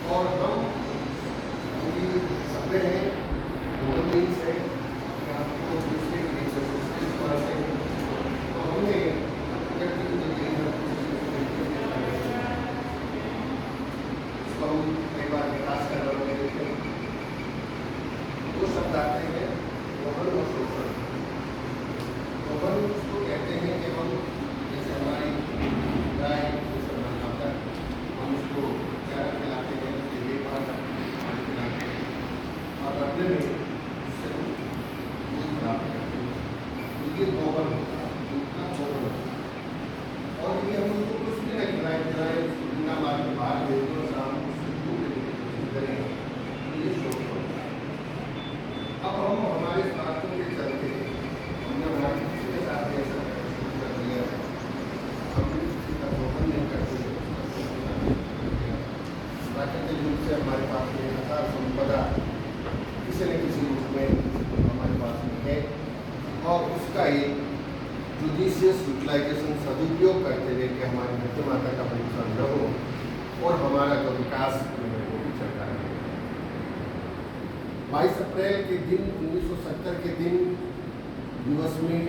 और हम पूरी सपने हैं, मीन्स है कि आपको दूसरे तरह से तो हमने उसको हम कई बार विकास कर रहे देखते हैं। दो शब्द आते हैं, दोहन और शोषण। दोहन उसको कहते हैं कि हम जैसे हमारी गाय जैसे हमारा हम उसको चारा खिलाते हैं, उसके देखभाल पानी खिलाते हैं और बदले में उससे हम दूध प्राप्त करते हैं। तो ये दोहन होता है, दूध का दोहन होता है। और ये हम उसको कुछ भी नहीं खिलाए उसको बिना मार के बाहर दे दो, शाम को उसको दूध देने की कोशिश करें, ये शोषण होता है। अब हम हमारे स्वास्थ्य के चलते हमने हमारे किसी के साथ ऐसा कर दिया है, हम किसी का दोहन नहीं करते, प्राकृतिक रूप से हमारे पास में अथाह संपदा किसी न किसी रूप में हमारे पास में है और उसका एक जुडिशियस यूटिलाइजेशन सदुपयोग करते हुए कि हमारी धरती माता का परिश्रम न हो और हमारा जो विकास वो भी चलता है। 22 अप्रैल के दिन 1970 के दिन यूएस में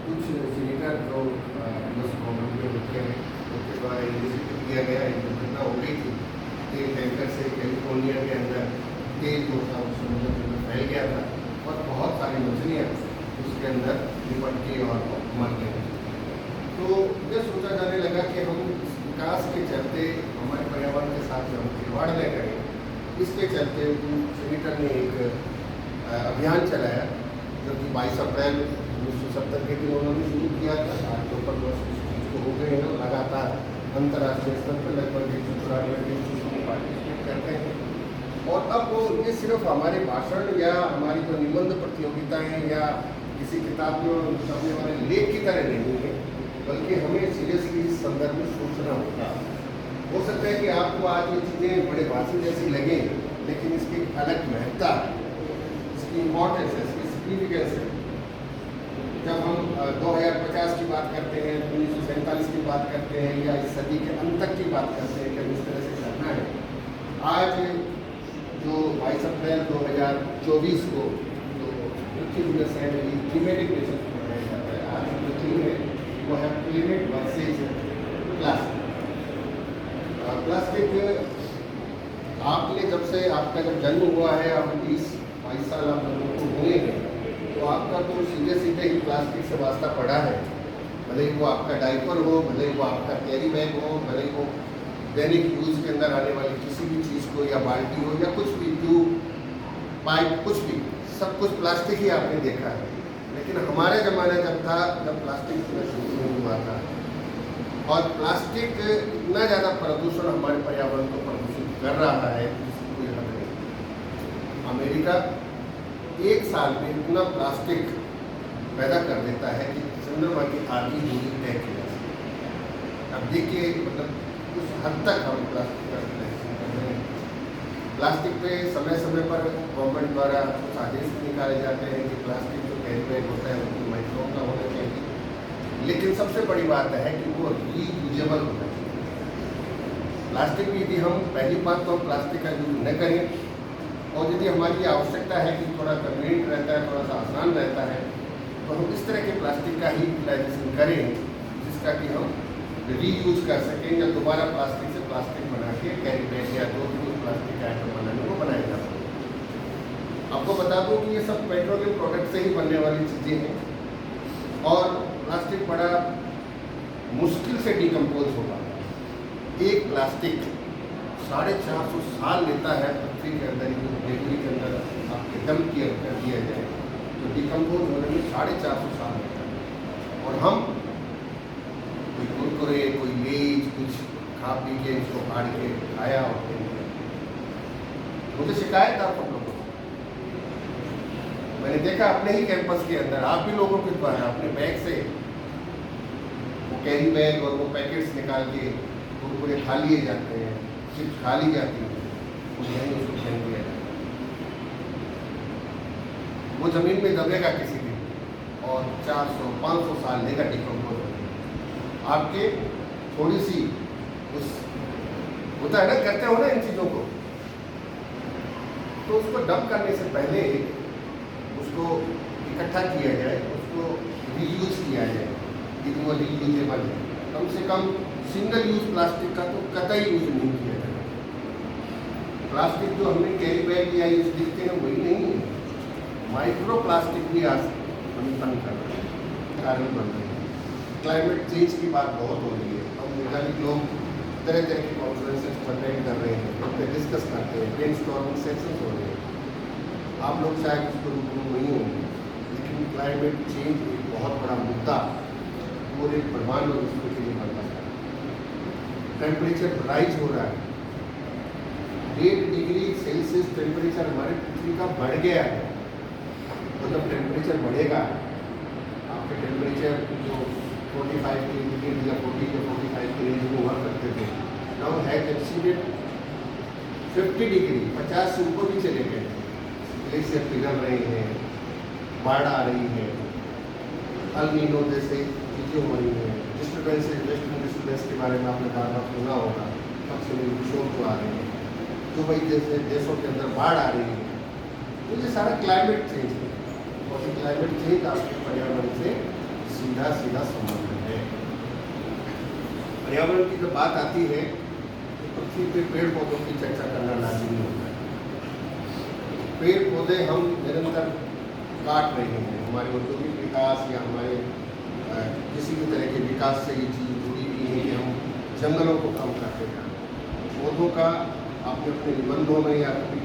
कुछ सीनेटर जो यूएस गवर्नमेंट के होते हैं उनके द्वारा इनिशिएटिव किया गया, एक दुर्घटना हो गई थी। तेल टैंकर से कैलिफोर्निया के अंदर तेल जो था उस समुद्र में फैल गया था और बहुत सारी मछलियाँ उसके अंदर निपट गई और मर गई। तो ये सोचा जाने लगा कि हम विकास के चलते हमारे पर्यावरण के साथ जो हम खिलवाड़ न करें, इसके चलते सीनेटर ने एक अभियान चलाया जो कि 22 अप्रैल 1970 के दिन उन्होंने शुरू किया था। आज के ऊपर को हो गए हैं, लगातार अंतर्राष्ट्रीय स्तर पर लगभग 194 पार्टिसिपेट करते हैं। और अब वो ये सिर्फ हमारे भाषण या हमारी जो निबंध प्रतियोगिताएं या किसी किताब में छपने वाले लेख की तरह नहीं है, बल्कि हमें सीरियसली इस संदर्भ में सोचना होगा। हो सकता है कि आपको आज ये चीज़ें बड़े भाषण जैसी लगें, लेकिन इसकी अलग महत्ता है, इसकी इम्पोर्टेंस है, इसकी सिग्निफिकेंस है। जब हम 2050 की बात करते हैं, 1947 की बात करते हैं या इस सदी के अंत तक की बात करते हैं कि हम इस तरह से करना है, आज जो 22 अप्रैल 2024 को जो पृथ्वी दिवस है क्लाइमेटिक नेशन मनाया जाता है, आज जो थीम है वो है क्लाइमेट वर्सेज प्लास्टिक। प्लास्टिक आपने जब से आपका जब जन्म हुआ है, आप 20-22 साल आप लोगों को हुए हैं, तो आपका तो सीधे ही प्लास्टिक से वास्ता पड़ा है। भले ही वो आपका डायपर हो, भले ही वो आपका कैरी बैग हो, भले ही वो दैनिक यूज़ के अंदर आने वाली किसी भी चीज़ को या बाल्टी हो या कुछ भी ट्यूब पाइप कुछ भी, सब कुछ प्लास्टिक ही आपने देखा है। लेकिन हमारे ज़माने जब था, जब प्लास्टिक शुरू नहीं हुआ था और प्लास्टिक इतना ज़्यादा प्रदूषण हमारे पर्यावरण को प्रदूषित कर रहा है जिसकी कोई हद नहीं। अमेरिका एक साल में इतना प्लास्टिक पैदा कर देता है कि चंद्रमा की आधी दूरी तय की जा सकती है। अब देखिए मतलब उस हद तक हम प्लास्टिक का इस्तेमाल कर रहे हैं। प्लास्टिक पे समय समय पर गवर्नमेंट द्वारा कुछ आदेश निकाले जाते हैं कि प्लास्टिक जो कैरी बैग होता है वो माइक्रोन का होना चाहिए, लेकिन सबसे बड़ी बात है कि वो रीयूजेबल होना चाहिए। प्लास्टिक भी यदि हम पहली बात तो हम प्लास्टिक का यूज न करें और यदि हमारी आवश्यकता है कि थोड़ा कन्वीनियंट रहता है, थोड़ा सा आसान रहता है, तो हम इस तरह के प्लास्टिक का ही यूटिलाइजेशन करें जिसका कि हम रीयूज कर सकें या दोबारा प्लास्टिक से प्लास्टिक बना के कैरी बैग या जो भी प्लास्टिक आइटम बनाने को बनाया जा सके। आपको बता दूं कि ये सब पेट्रोलियम प्रोडक्ट से ही बनने वाली चीज़ें हैं और प्लास्टिक बड़ा मुश्किल से डिकम्पोज होगा। एक प्लास्टिक 450 साल लेता है पृथ्वी के अंदर, डिलीवरी के अंदर आपके दम किया कर दिया जाए तो डिकम्पोज होने में 450 साल लगता है। और हम कोई कुरकुरे, कोई लेज, कुछ खा पी के इसको फाड़ के खाया और मुझे शिकायत आप लोगों को, मैंने देखा अपने ही कैंपस के अंदर, आप भी लोगों के द्वारा अपने बैग से वो कैरी बैग और वो पैकेट्स निकाल के कुरकुरे खा लिए जाते हैं, चिप्स खा ली जाती है, वो यहीं उसको फेंक दिया जाता है। वो ज़मीन में दबेगा किसी दिन और 400-500 साल लेगा डिकम्पोज होने। आपके थोड़ी सी उस होता है ना, करते हो ना इन चीज़ों को। तो उसको डंप करने से पहले उसको इकट्ठा किया जाए, उसको रीयूज किया जाए यदि वो रीयूजेबल है। कम से कम सिंगल यूज प्लास्टिक का तो कतई यूज नहीं किया जाए। प्लास्टिक जो हमने कैरी बैग या यूज देखते हैं वही नहीं है, माइक्रो प्लास्टिक भी आज उत्पन्न कर रहे हैं, कारण बन रहे हैं। क्लाइमेट चेंज की बात बहुत हो रही है, अब वैज्ञानिक लोग तरह तरह की कॉन्फ्रेंसेस अटेंड कर रहे हैं, उन पर डिस्कस करते हैं, ब्रेन स्टॉर्मिंग सेशंस हो रहे हैं। आप लोग शायद उसको रूबरू नहीं होंगे, लेकिन क्लाइमेट चेंज एक बहुत बड़ा मुद्दा पूरे ब्रह्मांड और विश्व के लिए बनता है। टेम्परेचर राइज हो रहा है, 1.5 डिग्री सेल्सियस टेम्परेचर हमारे पृथ्वी का बढ़ गया है। मतलब टेम्परेचर बढ़ेगा, आपके टेम्परेचर जो 45 के डिग्री या 40 या 45 के रेंज में हुआ करते थे, नाउ हैज एक्सीडेड 50 डिग्री, 50 से ऊपर भी चले गए। ग्लेशियर पिघल रहे हैं, बाढ़ आ रही है, अल नीनो जैसे चीज़ें हो रही हैं, डिस्टर्बेंसेज, वेस्टर्न डिस्टर्बेंस के बारे में आपने बार बार सुना होगा, पश्चिमी विक्षोभ जो आ रहे हैं, दुबई जैसे देशों के अंदर बाढ़ आ रही है। तो ये सारा क्लाइमेट चेंज है, और ये क्लाइमेट चेंज आपके पर्यावरण से सीधा सीधा संबंध है। पर्यावरण की जब बात आती है तो पृथ्वी पे पेड़ पौधों की चर्चा करना लाजमी होता है। पेड़ पौधे हम निरंतर काट रहे हैं, हमारे औद्योगिक विकास या हमारे किसी भी तरह के विकास से ये चीज़ जुड़ी हुई है कि हम जंगलों को कम करते हैं। पौधों का आपने अपने निबंधों में या अपनी